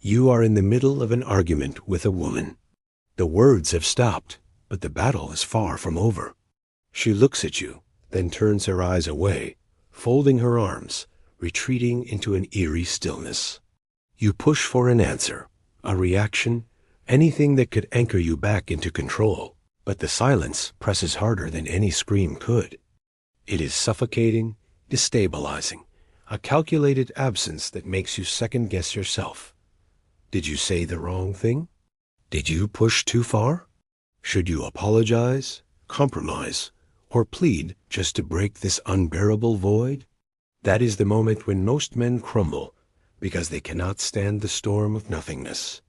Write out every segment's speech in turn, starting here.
You are in the middle of an argument with a woman. The words have stopped, but the battle is far from over. She looks at you, then turns her eyes away, folding her arms, retreating into an eerie stillness. You push for an answer, a reaction, anything that could anchor you back into control, but the silence presses harder than any scream could. It is suffocating, destabilizing, a calculated absence that makes you second-guess yourself. Did you say the wrong thing? Did you push too far? Should you apologize, compromise, or plead just to break this unbearable void? That is the moment when most men crumble, because they cannot stand the storm of nothingness.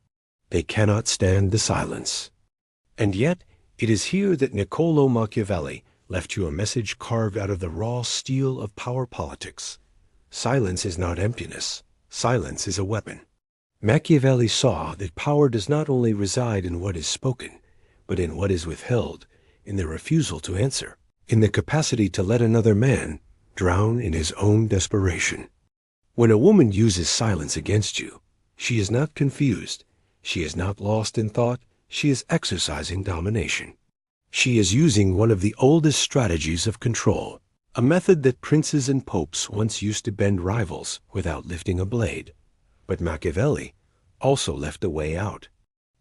They cannot stand the silence. And yet, it is here that Niccolò Machiavelli left you a message carved out of the raw steel of power politics. Silence is not emptiness. Silence is a weapon. Machiavelli saw that power does not only reside in what is spoken, but in what is withheld, in the refusal to answer, in the capacity to let another man drown in his own desperation. When a woman uses silence against you, she is not confused. She is not lost in thought. She is exercising domination. She is using one of the oldest strategies of control, a method that princes and popes once used to bend rivals without lifting a blade. But Machiavelli also left a way out.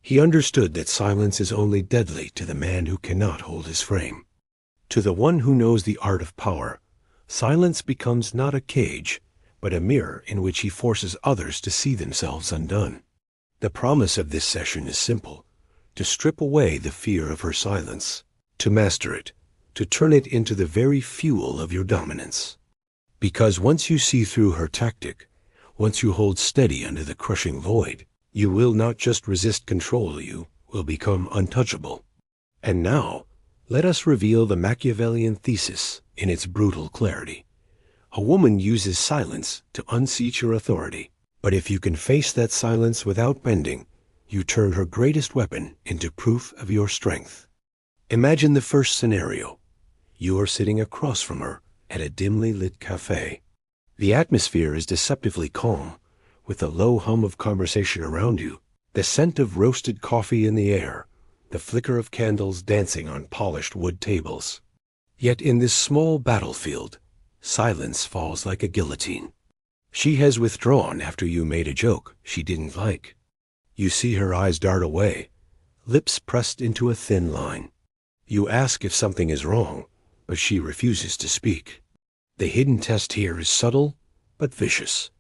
He understood that silence is only deadly to the man who cannot hold his frame. To the one who knows the art of power, silence becomes not a cage, but a mirror in which he forces others to see themselves undone. The promise of this session is simple: to strip away the fear of her silence, to master it, to turn it into the very fuel of your dominance. Because once you see through her tactic, once you hold steady under the crushing void, you will not just resist control, you will become untouchable. And now, let us reveal the Machiavellian thesis in its brutal clarity. A woman uses silence to unseat your authority, but if you can face that silence without bending, you turn her greatest weapon into proof of your strength. Imagine the first scenario. You are sitting across from her at a dimly lit cafe. The atmosphere is deceptively calm, with the low hum of conversation around you, the scent of roasted coffee in the air, the flicker of candles dancing on polished wood tables. Yet in this small battlefield, silence falls like a guillotine. She has withdrawn after you made a joke she didn't like. You see her eyes dart away, lips pressed into a thin line. You ask if something is wrong, but she refuses to speak. The hidden test here is subtle, but vicious.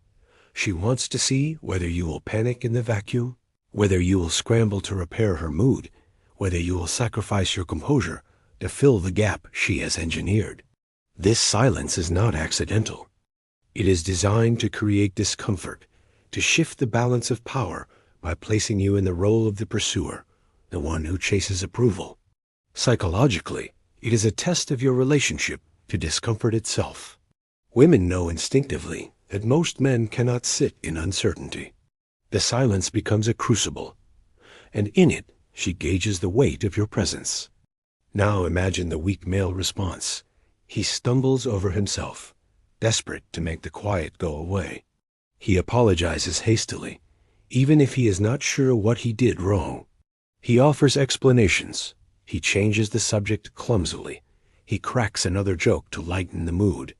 She wants to see whether you will panic in the vacuum, whether you will scramble to repair her mood, whether you will sacrifice your composure to fill the gap she has engineered. This silence is not accidental. It is designed to create discomfort, to shift the balance of power by placing you in the role of the pursuer, the one who chases approval. Psychologically, it is a test of your relationship to discomfort itself. Women know instinctively that most men cannot sit in uncertainty. The silence becomes a crucible, and in it she gauges the weight of your presence. Now imagine the weak male response. He stumbles over himself, desperate to make the quiet go away. He apologizes hastily, even if he is not sure what he did wrong. He offers explanations. He changes the subject clumsily. He cracks another joke to lighten the mood.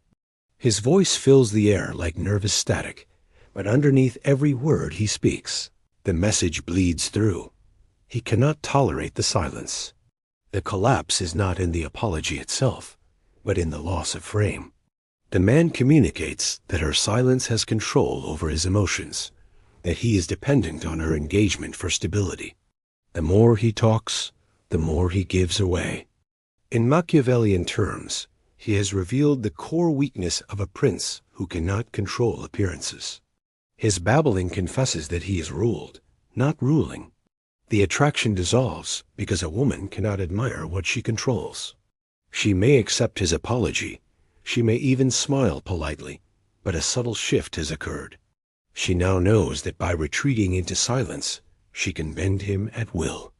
His voice fills the air like nervous static, but underneath every word he speaks, the message bleeds through. He cannot tolerate the silence. The collapse is not in the apology itself, but in the loss of frame. The man communicates that her silence has control over his emotions, that he is dependent on her engagement for stability. The more he talks, the more he gives away. In Machiavellian terms, he has revealed the core weakness of a prince who cannot control appearances. His babbling confesses that he is ruled, not ruling. The attraction dissolves because a woman cannot admire what she controls. She may accept his apology. She may even smile politely, but a subtle shift has occurred. She now knows that by retreating into silence, she can bend him at will.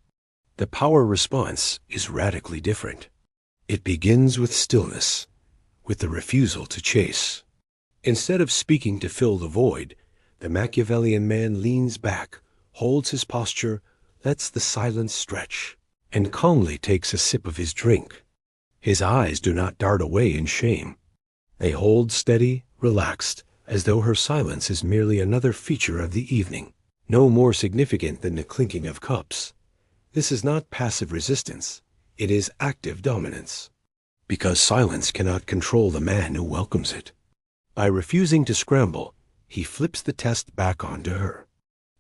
The power response is radically different. It begins with stillness, with the refusal to chase. Instead of speaking to fill the void, the Machiavellian man leans back, holds his posture, lets the silence stretch, and calmly takes a sip of his drink. His eyes do not dart away in shame. They hold steady, relaxed, as though her silence is merely another feature of the evening, no more significant than the clinking of cups. This is not passive resistance. It is active dominance. Because silence cannot control the man who welcomes it. By refusing to scramble, he flips the test back onto her.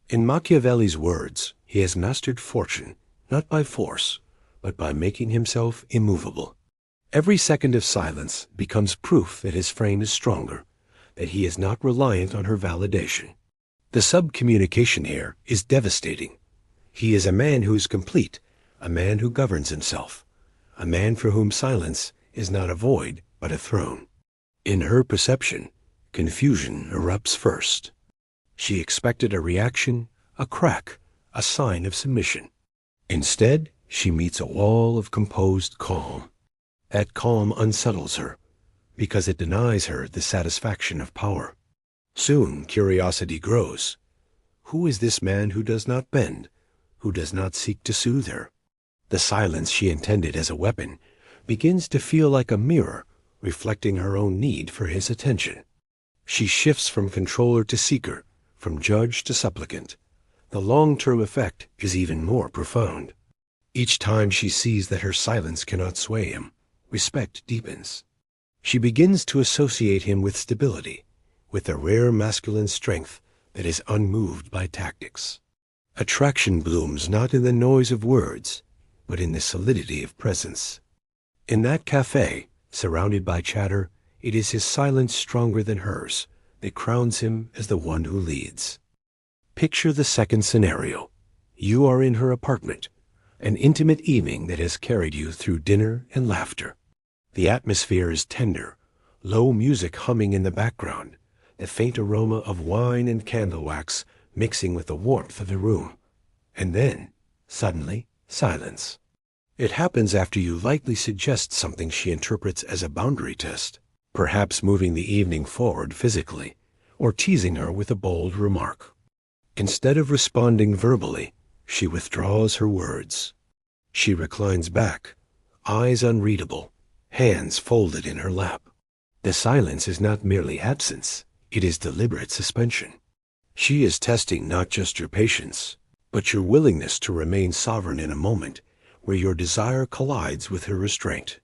In Machiavelli's words, he has mastered fortune, not by force, but by making himself immovable. Every second of silence becomes proof that his frame is stronger, that he is not reliant on her validation. The sub-communication here is devastating. He is a man who is complete, a man who governs himself, a man for whom silence is not a void, but a throne. In her perception, confusion erupts first. She expected a reaction, a crack, a sign of submission. Instead, she meets a wall of composed calm. That calm unsettles her, because it denies her the satisfaction of power. Soon curiosity grows. Who is this man who does not bend, who does not seek to soothe her? The silence she intended as a weapon begins to feel like a mirror, reflecting her own need for his attention. She shifts from controller to seeker, from judge to supplicant. The long-term effect is even more profound. Each time she sees that her silence cannot sway him, respect deepens. She begins to associate him with stability, with a rare masculine strength that is unmoved by tactics. Attraction blooms not in the noise of words, but in the solidity of presence. In that cafe, surrounded by chatter, it is his silence stronger than hers that crowns him as the one who leads. Picture the second scenario. You are in her apartment, an intimate evening that has carried you through dinner and laughter. The atmosphere is tender, low music humming in the background, the faint aroma of wine and candle wax mixing with the warmth of the room. And then, suddenly, silence. It happens after you lightly suggest something she interprets as a boundary test, perhaps moving the evening forward physically, or teasing her with a bold remark. Instead of responding verbally, she withdraws her words. She reclines back, eyes unreadable, hands folded in her lap. The silence is not merely absence, it is deliberate suspension. She is testing not just your patience, but your willingness to remain sovereign in a moment where your desire collides with her restraint.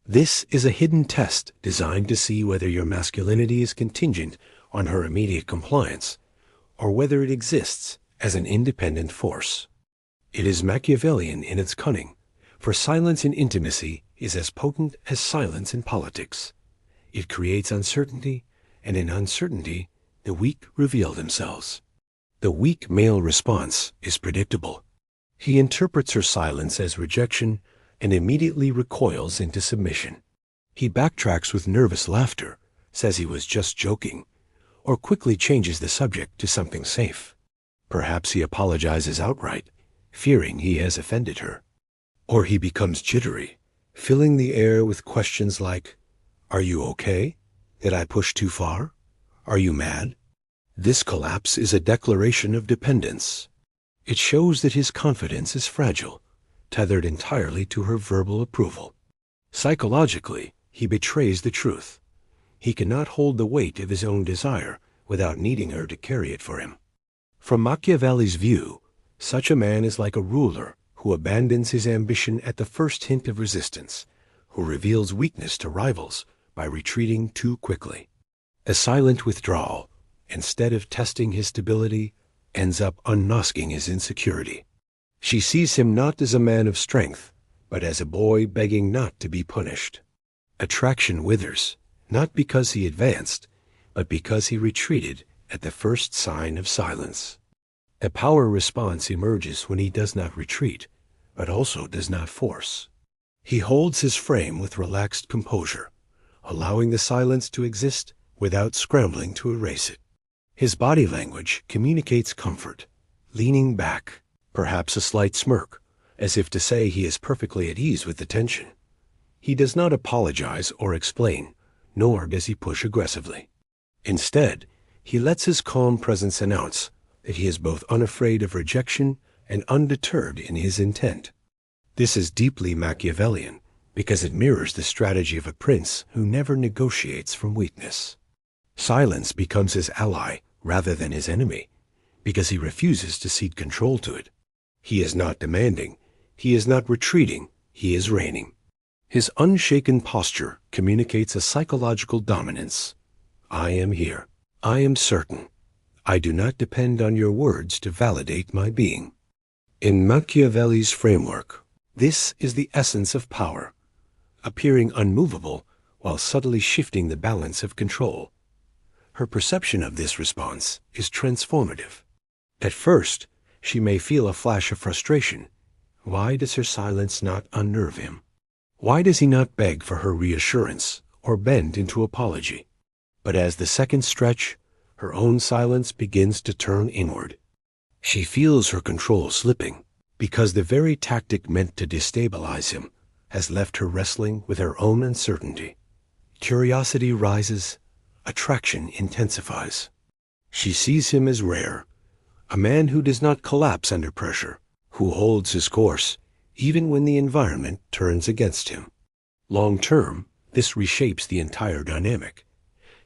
This is a hidden test designed to see whether your masculinity is contingent on her immediate compliance, or whether it exists as an independent force. It is Machiavellian in its cunning, for silence in intimacy is as potent as silence in politics. It creates uncertainty, and in uncertainty, the weak reveal themselves. The weak male response is predictable. He interprets her silence as rejection and immediately recoils into submission. He backtracks with nervous laughter, says he was just joking, or quickly changes the subject to something safe. Perhaps he apologizes outright, fearing he has offended her. Or he becomes jittery, filling the air with questions like, "Are you okay? Did I push too far? Are you mad?" This collapse is a declaration of dependence. It shows that his confidence is fragile, tethered entirely to her verbal approval. Psychologically, he betrays the truth. He cannot hold the weight of his own desire without needing her to carry it for him. From Machiavelli's view, such a man is like a ruler who abandons his ambition at the first hint of resistance, who reveals weakness to rivals by retreating too quickly. A silent withdrawal, instead of testing his stability, ends up unmasking his insecurity. She sees him not as a man of strength, but as a boy begging not to be punished. Attraction withers, not because he advanced, but because he retreated at the first sign of silence. A power response emerges when he does not retreat, but also does not force. He holds his frame with relaxed composure, allowing the silence to exist without scrambling to erase it. His body language communicates comfort, leaning back, perhaps a slight smirk, as if to say he is perfectly at ease with the tension. He does not apologize or explain, nor does he push aggressively. Instead, he lets his calm presence announce, that he is both unafraid of rejection and undeterred in his intent. This is deeply Machiavellian because it mirrors the strategy of a prince who never negotiates from weakness. Silence becomes his ally rather than his enemy because he refuses to cede control to it. He is not demanding, he is not retreating, he is reigning. His unshaken posture communicates a psychological dominance. I am here. I am certain. I do not depend on your words to validate my being. In Machiavelli's framework, this is the essence of power, appearing unmovable while subtly shifting the balance of control. Her perception of this response is transformative. At first, she may feel a flash of frustration. Why does her silence not unnerve him? Why does he not beg for her reassurance or bend into apology? But as the seconds stretch, her own silence begins to turn inward. She feels her control slipping because the very tactic meant to destabilize him has left her wrestling with her own uncertainty. Curiosity rises, attraction intensifies. She sees him as rare, a man who does not collapse under pressure, who holds his course even when the environment turns against him. Long term, this reshapes the entire dynamic.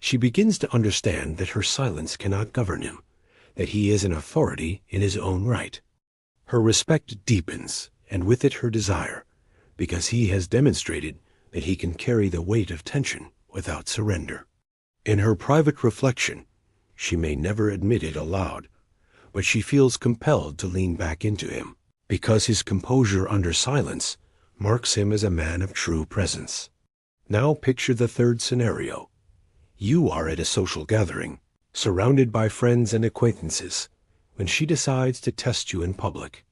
She begins to understand that her silence cannot govern him, that he is an authority in his own right. Her respect deepens, and with it her desire, because he has demonstrated that he can carry the weight of tension without surrender. In her private reflection, she may never admit it aloud, but she feels compelled to lean back into him, because his composure under silence marks him as a man of true presence. Now picture the third scenario. You are at a social gathering, surrounded by friends and acquaintances, when she decides to test you in public.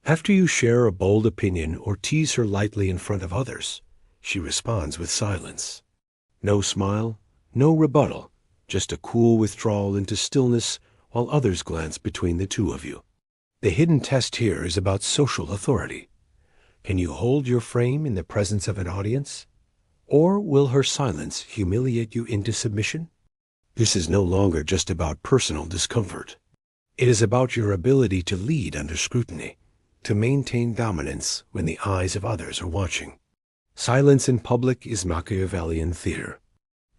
After you share a bold opinion or tease her lightly in front of others, she responds with silence. No smile, no rebuttal, just a cool withdrawal into stillness while others glance between the two of you. The hidden test here is about social authority. Can you hold your frame in the presence of an audience? Or will her silence humiliate you into submission? This is no longer just about personal discomfort. It is about your ability to lead under scrutiny, to maintain dominance when the eyes of others are watching. Silence in public is Machiavellian theater.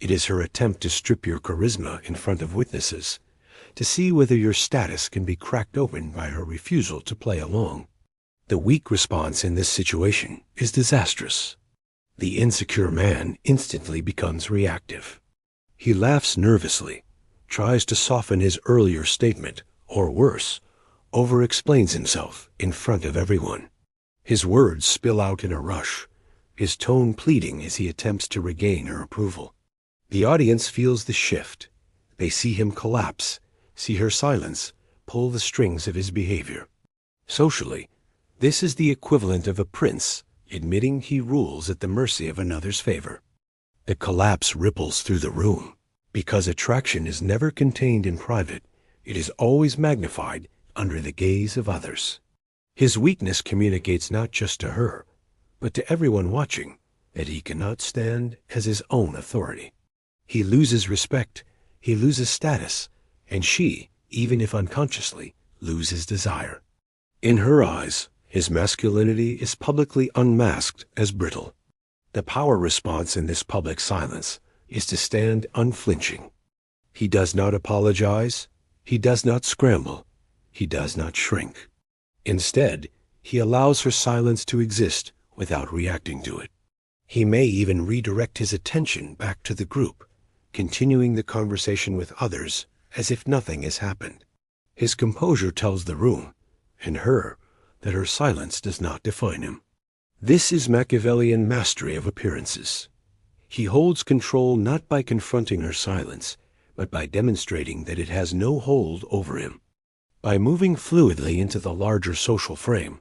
It is her attempt to strip your charisma in front of witnesses, to see whether your status can be cracked open by her refusal to play along. The weak response in this situation is disastrous. The insecure man instantly becomes reactive. He laughs nervously, tries to soften his earlier statement, or worse, over-explains himself in front of everyone. His words spill out in a rush, his tone pleading as he attempts to regain her approval. The audience feels the shift. They see him collapse, see her silence pull the strings of his behavior. Socially, this is the equivalent of a prince admitting he rules at the mercy of another's favor. The collapse ripples through the room. Because attraction is never contained in private, it is always magnified under the gaze of others. His weakness communicates not just to her, but to everyone watching, that he cannot stand as his own authority. He loses respect, he loses status, and she, even if unconsciously, loses desire. In her eyes, his masculinity is publicly unmasked as brittle. The power response in this public silence is to stand unflinching. He does not apologize, he does not scramble, he does not shrink. Instead, he allows her silence to exist without reacting to it. He may even redirect his attention back to the group, continuing the conversation with others as if nothing has happened. His composure tells the room, and her, that her silence does not define him. This is Machiavellian mastery of appearances. He holds control not by confronting her silence, but by demonstrating that it has no hold over him. By moving fluidly into the larger social frame,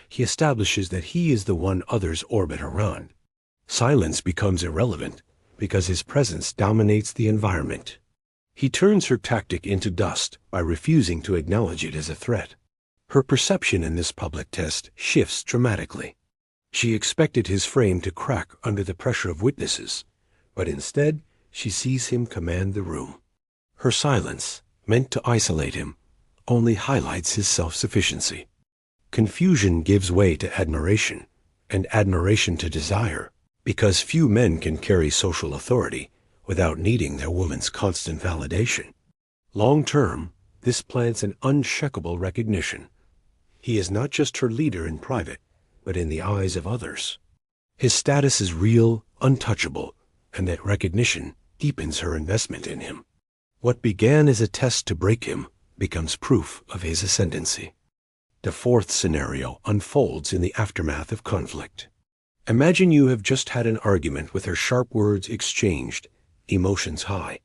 he establishes that he is the one others orbit around. Silence becomes irrelevant because his presence dominates the environment. He turns her tactic into dust by refusing to acknowledge it as a threat. Her perception in this public test shifts dramatically. She expected his frame to crack under the pressure of witnesses, but instead she sees him command the room. Her silence, meant to isolate him, only highlights his self-sufficiency. Confusion gives way to admiration, and admiration to desire, because few men can carry social authority without needing their woman's constant validation. Long term, this plants an unshakable recognition. He is not just her leader in private, but in the eyes of others. His status is real, untouchable, and that recognition deepens her investment in him. What began as a test to break him becomes proof of his ascendancy. The fourth scenario unfolds in the aftermath of conflict. Imagine you have just had an argument with her, sharp words exchanged, emotions high.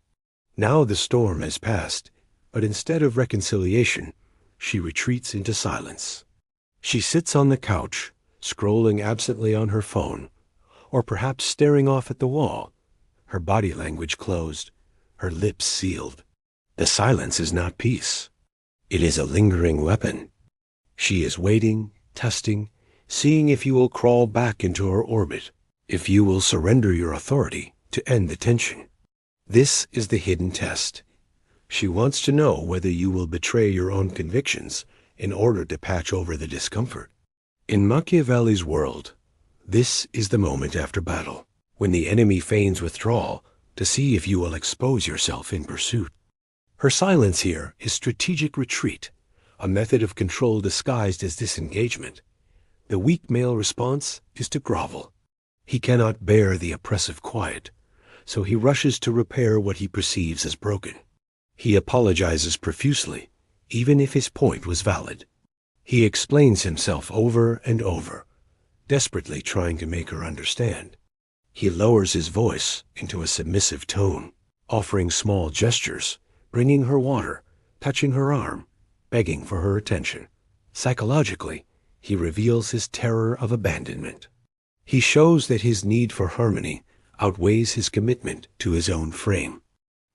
Now the storm has passed, but instead of reconciliation, she retreats into silence. She sits on the couch, scrolling absently on her phone, or perhaps staring off at the wall, her body language closed, her lips sealed. The silence is not peace. It is a lingering weapon. She is waiting, testing, seeing if you will crawl back into her orbit, if you will surrender your authority to end the tension. This is the hidden test. She wants to know whether you will betray your own convictions in order to patch over the discomfort. In Machiavelli's world, this is the moment after battle, when the enemy feigns withdrawal to see if you will expose yourself in pursuit. Her silence here is strategic retreat, a method of control disguised as disengagement. The weak male response is to grovel. He cannot bear the oppressive quiet, so he rushes to repair what he perceives as broken. He apologizes profusely, even if his point was valid. He explains himself over and over, desperately trying to make her understand. He lowers his voice into a submissive tone, offering small gestures, bringing her water, touching her arm, begging for her attention. Psychologically, he reveals his terror of abandonment. He shows that his need for harmony outweighs his commitment to his own frame.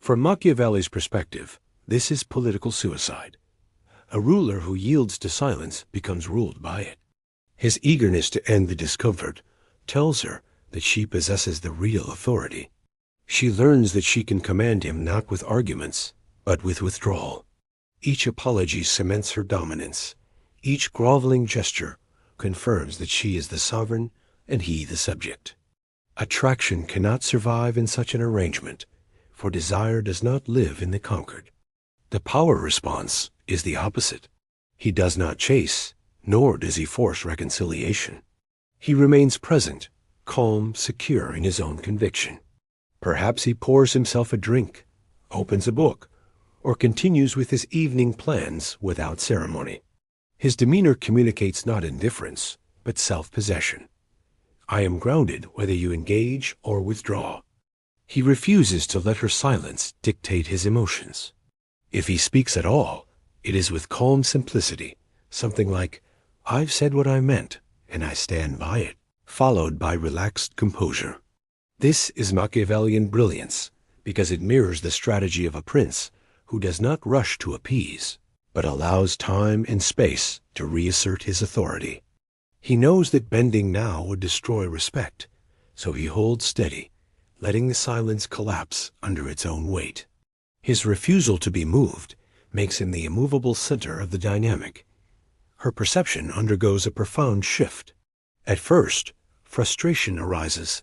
From Machiavelli's perspective, this is political suicide. A ruler who yields to silence becomes ruled by it. His eagerness to end the discomfort tells her that she possesses the real authority. She learns that she can command him not with arguments, but with withdrawal. Each apology cements her dominance. Each groveling gesture confirms that she is the sovereign and he the subject. Attraction cannot survive in such an arrangement, for desire does not live in the conquered. The power response is the opposite. He does not chase, nor does he force reconciliation. He remains present, calm, secure in his own conviction. Perhaps he pours himself a drink, opens a book, or continues with his evening plans without ceremony. His demeanor communicates not indifference, but self-possession. I am grounded whether you engage or withdraw. He refuses to let her silence dictate his emotions. If he speaks at all, it is with calm simplicity, something like, "I've said what I meant, and I stand by it," followed by relaxed composure. This is Machiavellian brilliance, because it mirrors the strategy of a prince who does not rush to appease, but allows time and space to reassert his authority. He knows that bending now would destroy respect, so he holds steady, letting the silence collapse under its own weight. His refusal to be moved makes him the immovable center of the dynamic. Her perception undergoes a profound shift. At first, frustration arises.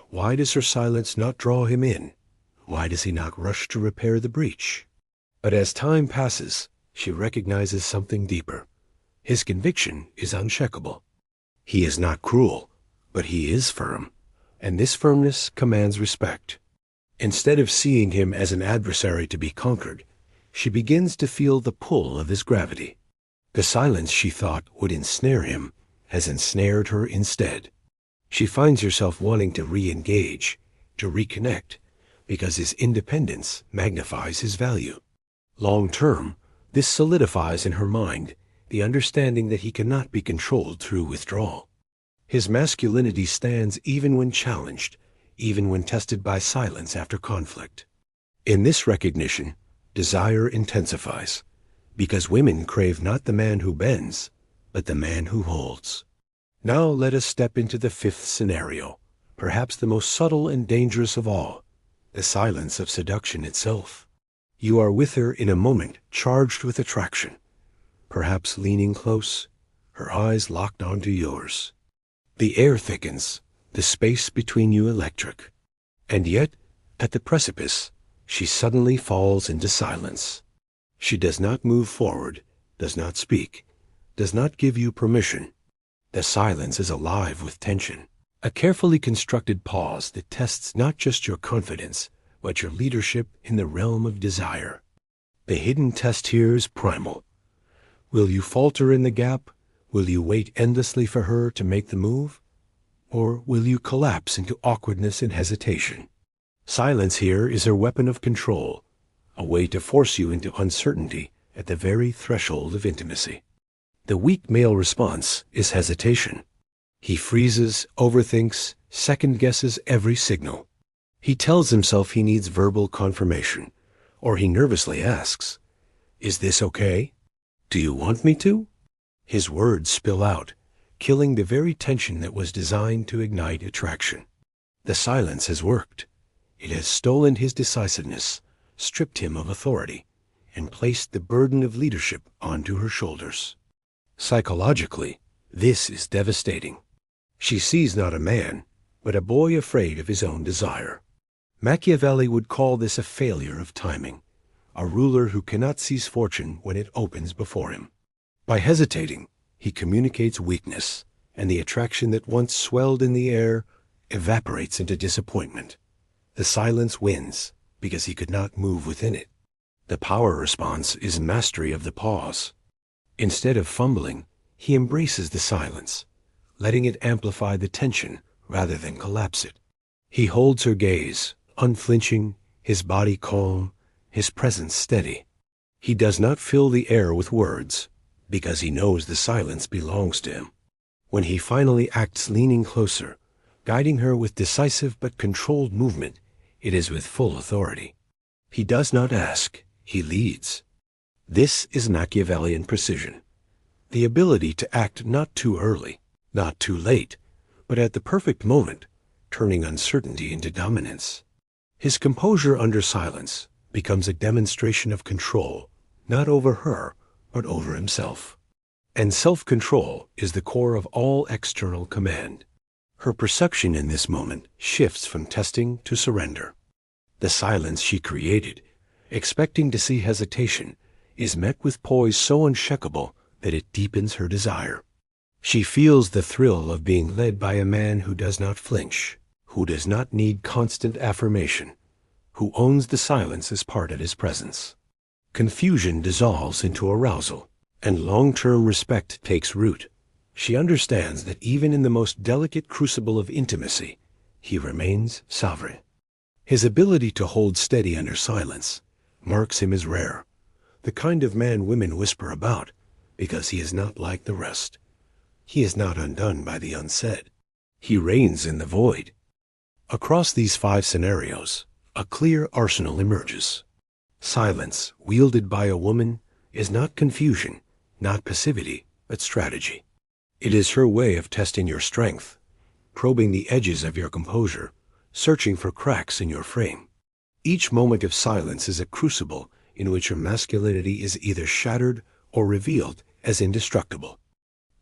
Why does her silence not draw him in? Why does he not rush to repair the breach? But as time passes, she recognizes something deeper. His conviction is unshakable. He is not cruel, but he is firm, and this firmness commands respect. Instead of seeing him as an adversary to be conquered, she begins to feel the pull of his gravity. The silence she thought would ensnare him has ensnared her instead. She finds herself wanting to re-engage, to reconnect, because his independence magnifies his value. Long term, this solidifies in her mind the understanding that he cannot be controlled through withdrawal. His masculinity stands even when challenged, even when tested by silence after conflict. In this recognition, desire intensifies, because women crave not the man who bends, but the man who holds. Now let us step into the fifth scenario, perhaps the most subtle and dangerous of all, the silence of seduction itself. You are with her in a moment charged with attraction, perhaps leaning close, her eyes locked onto yours. The air thickens, the space between you electric. And yet, at the precipice, she suddenly falls into silence. She does not move forward, does not speak, does not give you permission. The silence is alive with tension, a carefully constructed pause that tests not just your confidence, but your leadership in the realm of desire. The hidden test here is primal. Will you falter in the gap? Will you wait endlessly for her to make the move? Or will you collapse into awkwardness and hesitation? Silence here is her weapon of control, a way to force you into uncertainty at the very threshold of intimacy. The weak male response is hesitation. He freezes, overthinks, second-guesses every signal. He tells himself he needs verbal confirmation, or he nervously asks, "Is this okay? Do you want me to?" His words spill out, killing the very tension that was designed to ignite attraction. The silence has worked. It has stolen his decisiveness, stripped him of authority, and placed the burden of leadership onto her shoulders. Psychologically, this is devastating. She sees not a man, but a boy afraid of his own desire. Machiavelli would call this a failure of timing, a ruler who cannot seize fortune when it opens before him. By hesitating, he communicates weakness, and the attraction that once swelled in the air evaporates into disappointment. The silence wins because he could not move within it. The power response is mastery of the pause. Instead of fumbling, he embraces the silence, letting it amplify the tension rather than collapse it. He holds her gaze, unflinching, his body calm, his presence steady. He does not fill the air with words, because he knows the silence belongs to him. When he finally acts leaning closer, guiding her with decisive but controlled movement, it is with full authority. He does not ask, he leads. This is Machiavellian precision, the ability to act not too early, not too late, but at the perfect moment, turning uncertainty into dominance. His composure under silence becomes a demonstration of control, not over her, but over himself. And self-control is the core of all external command. Her perception in this moment shifts from testing to surrender. The silence she created, expecting to see hesitation, is met with poise so unshakable that it deepens her desire. She feels the thrill of being led by a man who does not flinch, who does not need constant affirmation, who owns the silence as part of his presence. Confusion dissolves into arousal, and long-term respect takes root. She understands that even in the most delicate crucible of intimacy, he remains sovereign. His ability to hold steady under silence marks him as rare, the kind of man women whisper about, because he is not like the rest. He is not undone by the unsaid. He reigns in the void. Across these 5 scenarios, a clear arsenal emerges. Silence, wielded by a woman, is not confusion, not passivity, but strategy. It is her way of testing your strength, probing the edges of your composure, searching for cracks in your frame. Each moment of silence is a crucible in which your masculinity is either shattered or revealed as indestructible.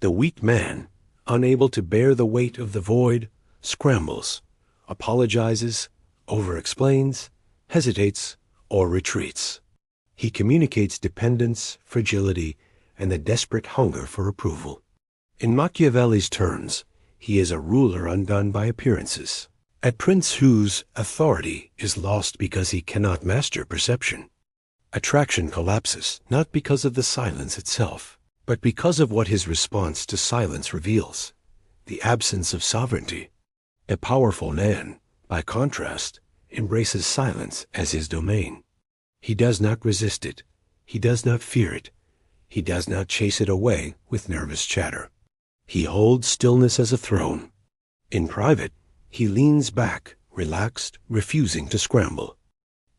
The weak man, unable to bear the weight of the void, scrambles, apologizes, over-explains, hesitates, or retreats. He communicates dependence, fragility, and the desperate hunger for approval. In Machiavelli's terms, he is a ruler undone by appearances. At Prince Hu's, authority is lost because he cannot master perception. Attraction collapses not because of the silence itself, but because of what his response to silence reveals, the absence of sovereignty. A powerful man, by contrast, embraces silence as his domain. He does not resist it. He does not fear it. He does not chase it away with nervous chatter. He holds stillness as a throne. In private, he leans back, relaxed, refusing to scramble.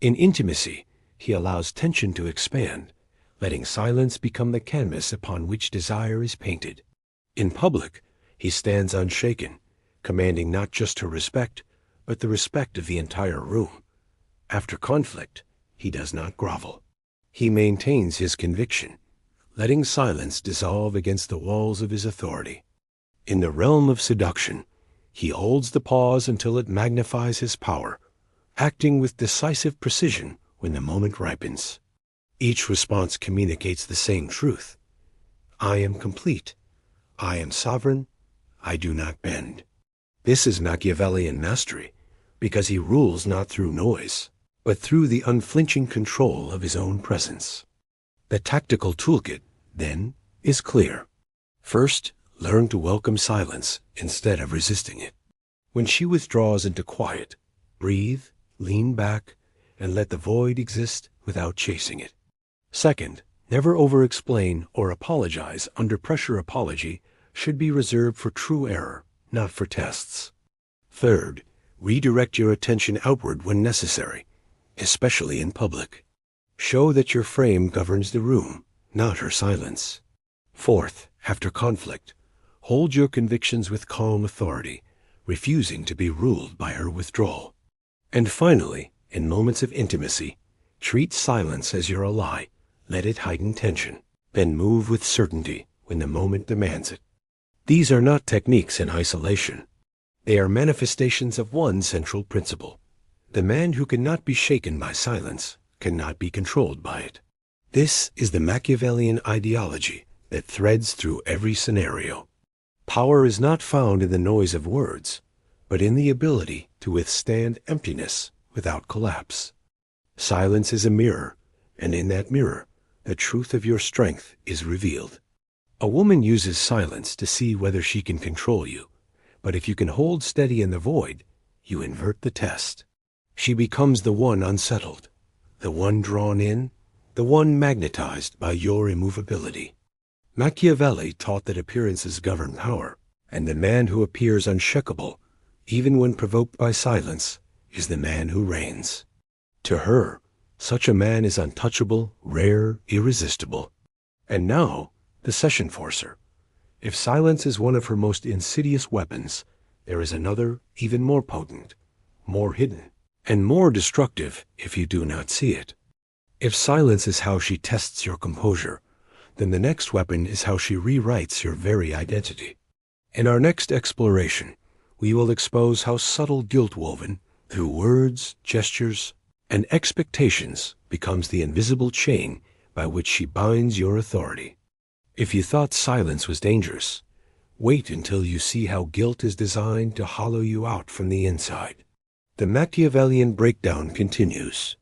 In intimacy, he allows tension to expand, letting silence become the canvas upon which desire is painted. In public, he stands unshaken, commanding not just her respect, but the respect of the entire room. After conflict, he does not grovel. He maintains his conviction, letting silence dissolve against the walls of his authority. In the realm of seduction, he holds the pause until it magnifies his power, acting with decisive precision when the moment ripens. Each response communicates the same truth. I am complete. I am sovereign. I do not bend. This is Machiavellian mastery, because he rules not through noise, but through the unflinching control of his own presence. The tactical toolkit, then, is clear. First, learn to welcome silence instead of resisting it. When she withdraws into quiet, breathe, lean back, and let the void exist without chasing it. Second, never over-explain or apologize under pressure. Apology should be reserved for true error, not for tests. Third, redirect your attention outward when necessary, especially in public. Show that your frame governs the room, not her silence. Fourth, after conflict, hold your convictions with calm authority, refusing to be ruled by her withdrawal. And finally, in moments of intimacy, treat silence as your ally. Let it heighten tension, then move with certainty when the moment demands it. These are not techniques in isolation. They are manifestations of one central principle. The man who cannot be shaken by silence cannot be controlled by it. This is the Machiavellian ideology that threads through every scenario. Power is not found in the noise of words, but in the ability to withstand emptiness without collapse. Silence is a mirror, and in that mirror, the truth of your strength is revealed. A woman uses silence to see whether she can control you, but if you can hold steady in the void, you invert the test. She becomes the one unsettled, the one drawn in, the one magnetized by your immovability. Machiavelli taught that appearances govern power, and the man who appears unshakable, even when provoked by silence, is the man who reigns. To her, such a man is untouchable, rare, irresistible. And now, the session forcer. If silence is one of her most insidious weapons, there is another even more potent, more hidden, and more destructive if you do not see it. If silence is how she tests your composure, then the next weapon is how she rewrites your very identity. In our next exploration, we will expose how subtle guilt woven through words, gestures, and expectations becomes the invisible chain by which she binds your authority. If you thought silence was dangerous, wait until you see how guilt is designed to hollow you out from the inside. The Machiavellian breakdown continues.